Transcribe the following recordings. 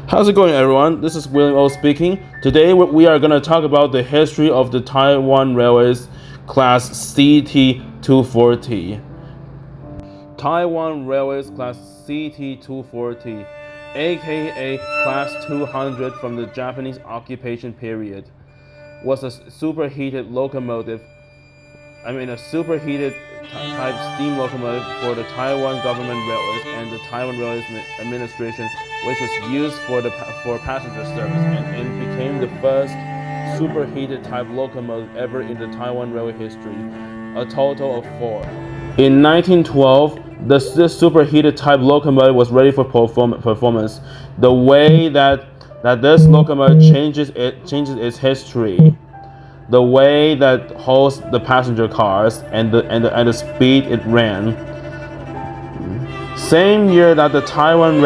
How's it going, everyone? This is William O speaking. Today we are going to talk about the history of the Taiwan Railways Class CT240. Taiwan Railways Class CT240, aka Class 200 from the Japanese occupation period, was a superheated locomotive. A superheated type steam locomotive for the Taiwan government railways and the Taiwan Railways Administration, which was used for passenger service, and it became the first superheated type locomotive ever in the Taiwan railway history, a total of 4. In 1912, this superheated type locomotive was ready for performance. The way that this locomotive changes its history, the way that holds the passenger cars and the speed it ran. Same year that the Taiwan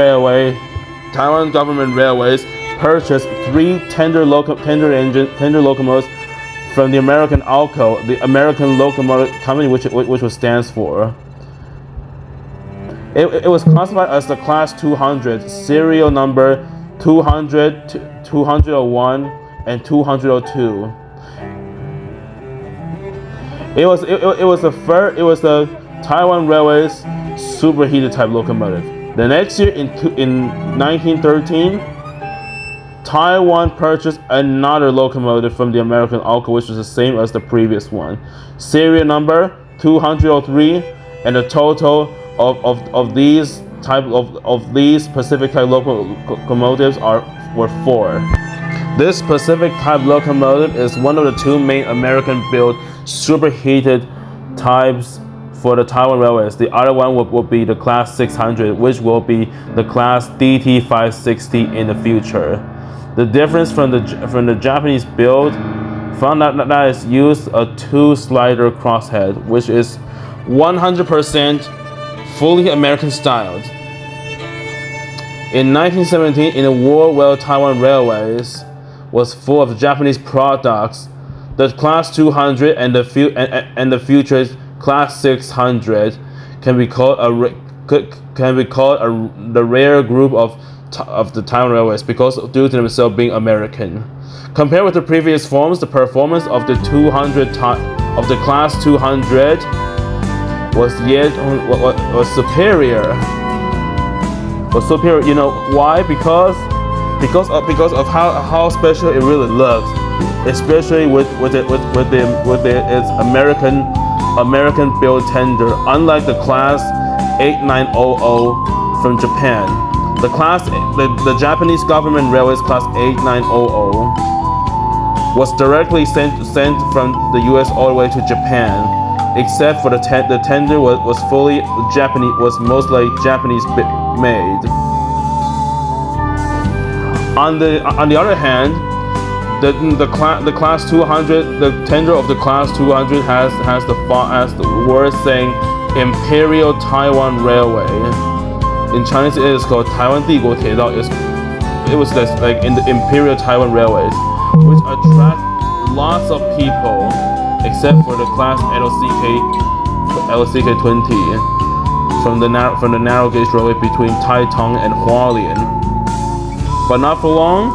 government railways purchased 3 tender locomotives from the American ALCO, the American Locomotive Company, which stands for. It was classified as the Class 200, serial number 200, 201, and 202. It was the Taiwan Railways superheated type locomotive. The next year, in 1913, Taiwan purchased another locomotive from the American ALCO, which was the same as the previous one. Serial number 203, and the total of these Pacific type locomotives were 4. This Pacific type locomotive is one of the 2 main American-built superheated types for the Taiwan Railways. The other one will be the Class 600, which will be the Class DT560 in the future. The difference from the Japanese build, found out that is used a 2-slider crosshead, which is 100% fully American styled. In 1917, in a war where Taiwan Railways was full of Japanese products, the Class 200 and the future Class 600 can be called the rare group of the Taiwan Railways because due to themselves being American. Compared with the previous forms, the performance of the Class 200 was superior. You know why? Because of how special it really looks, especially with its American built tender. Unlike the Class 8900 from Japan, the Japanese government railways Class 8900 was directly sent from the U.S. all the way to Japan, except for the tender was fully Japanese, was mostly Japanese made. On the other hand, the Class 200, the tender of the Class 200 has the word saying Imperial Taiwan Railway. In Chinese, it is called Taiwan 帝国铁道. It was like in the Imperial Taiwan Railways, which attract lots of people, except for the Class LCK 20 from the narrow gauge railway between Taitung and Hualien. But not for long,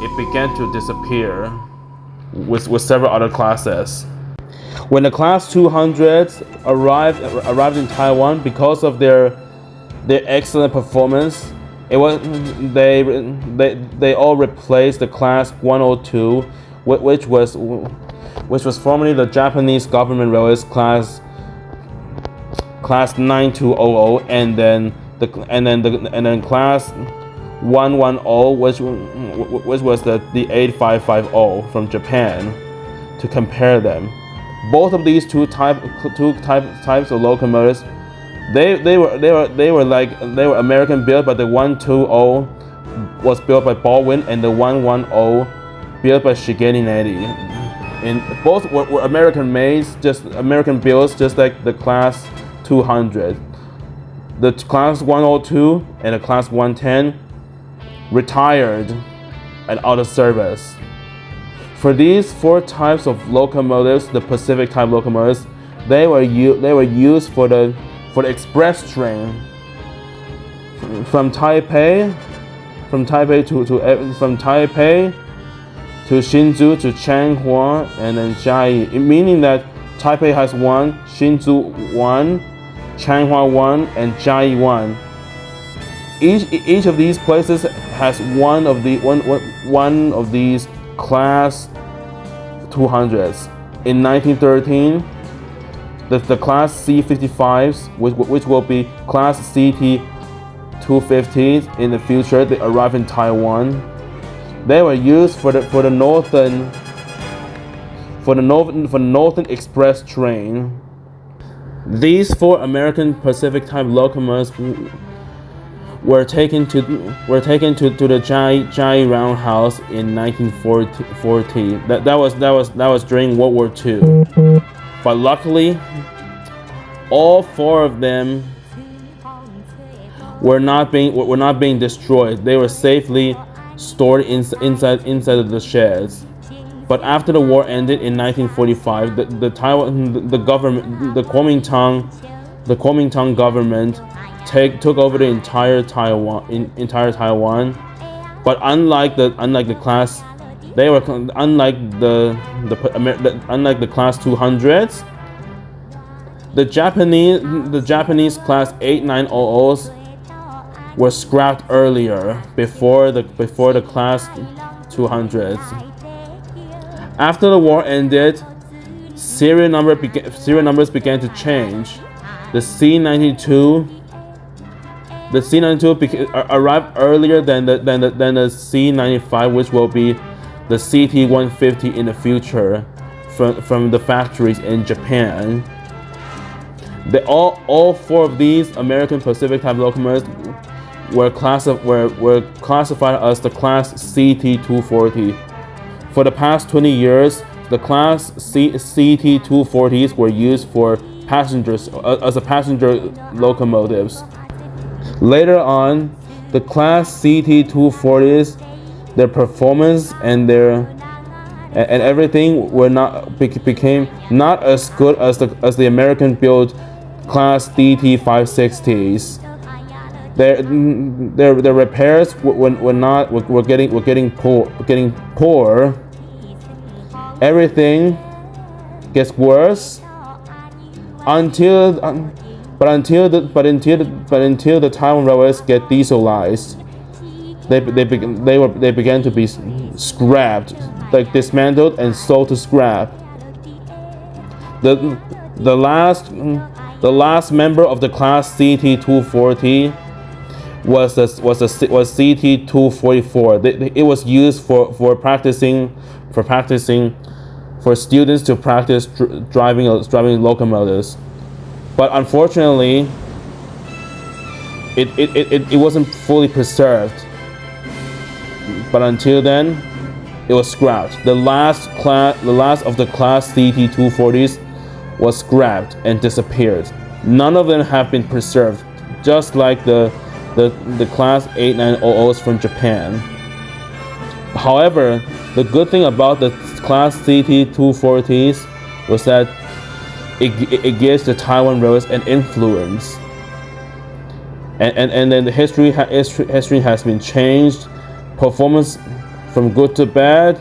it began to disappear with several other classes. When the Class 200s arrived in Taiwan, because of their excellent performance, they all replaced the Class 102, which was formerly the Japanese government railways Class 9200, and then Class 110, which was the 8550 from Japan, to compare them. Both of these two types of locomotives, they were American built, but the 120 was built by Baldwin and the 110 built by Shigeru. And both were American made, just American builds, just like the Class 200. The Class 102 and the Class 110 retired and out of service. For these 4 types of locomotives, the Pacific type locomotives, they were used for the express train from Taipei to Hsinchu to Changhua and then Jiayi, meaning that Taipei has 1, Hsinchu 1, Changhua 1, and Jiayi 1. Each of these places has one of these class 200s. In 1913, the class C55s, which will be class CT240 in the future, they arrive in Taiwan. They were used for the Northern Express train. These 4 American Pacific type locomotives were taken to the Jiayi Roundhouse in 1940. That was during World War II. But luckily, all 4 of them were not being destroyed. They were safely stored inside of the sheds. But after the war ended in 1945, the Kuomintang government took over the entire Taiwan. But unlike the class, unlike the class 200s, the Japanese class 8900s were scrapped earlier before the class 200s. After the war ended, serial numbers began to change. The C92 arrived earlier than the C95, which will be the CT140 in the future from the factories in Japan. All 4 of these American Pacific type locomotives were classified as the class CT240. For the past 20 years, the class CT240s were used for passengers as passenger locomotives. Later on, the class CT240s, their performance and everything became not as good as the American-built class DT560s. Their repairs were getting poor. Everything gets worse until the Taiwan railways get dieselized. They began to be scrapped, like dismantled and sold to scrap. The last member of the class CT240 was CT244. It was used for students to practice driving locomotives. But unfortunately, it wasn't fully preserved. But until then, it was scrapped. The last of the class CT240s was scrapped and disappeared. None of them have been preserved, just like the class 8900s from Japan. However, the good thing about the class CT240s was that it gives the Taiwan railways an influence, and then the history has been changed. Performance from good to bad.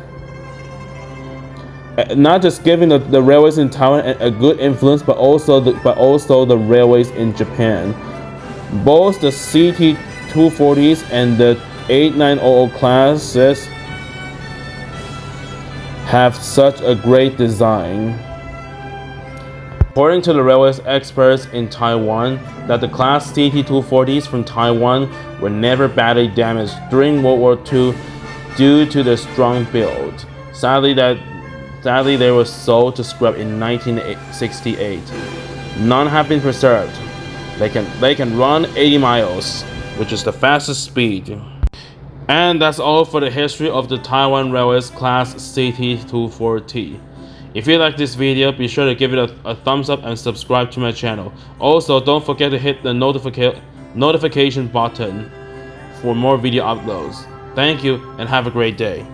Not just giving the railways in Taiwan a good influence, but also the railways in Japan. Both the CT240s and the 8900 classes have such a great design. According to the railways experts in Taiwan, that the class CT240s from Taiwan were never badly damaged during World War II due to their strong build. Sadly, they were sold to scrap in 1968. None have been preserved. They can run 80 miles, which is the fastest speed. And that's all for the history of the Taiwan Railways class CT240. If you like this video, be sure to give it a thumbs up and subscribe to my channel. Also, don't forget to hit the notification button for more video uploads. Thank you and have a great day.